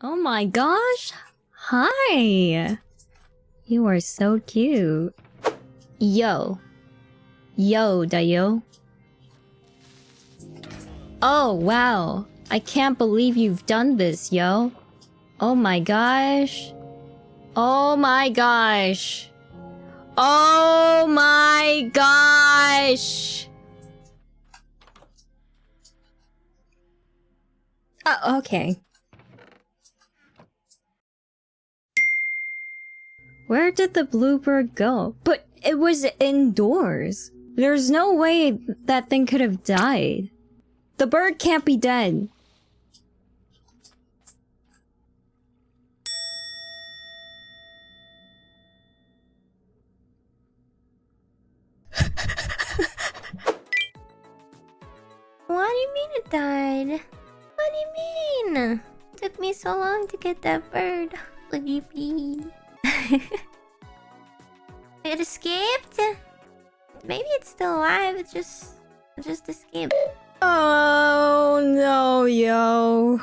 Oh my gosh! Hi! You are so cute. Yo. Yo, Dayo. Oh, wow. I can't believe you've done this, yo. Oh my gosh. Oh my gosh. Oh my gosh! Okay. Where did the bluebird go? But it was indoors. There's no way that thing could have died. The bird can't be dead. What do you mean it died? What do you mean? It took me so long to get that bird. What do you mean? It escaped? Maybe it's still alive, it just escaped. Oh no, yo.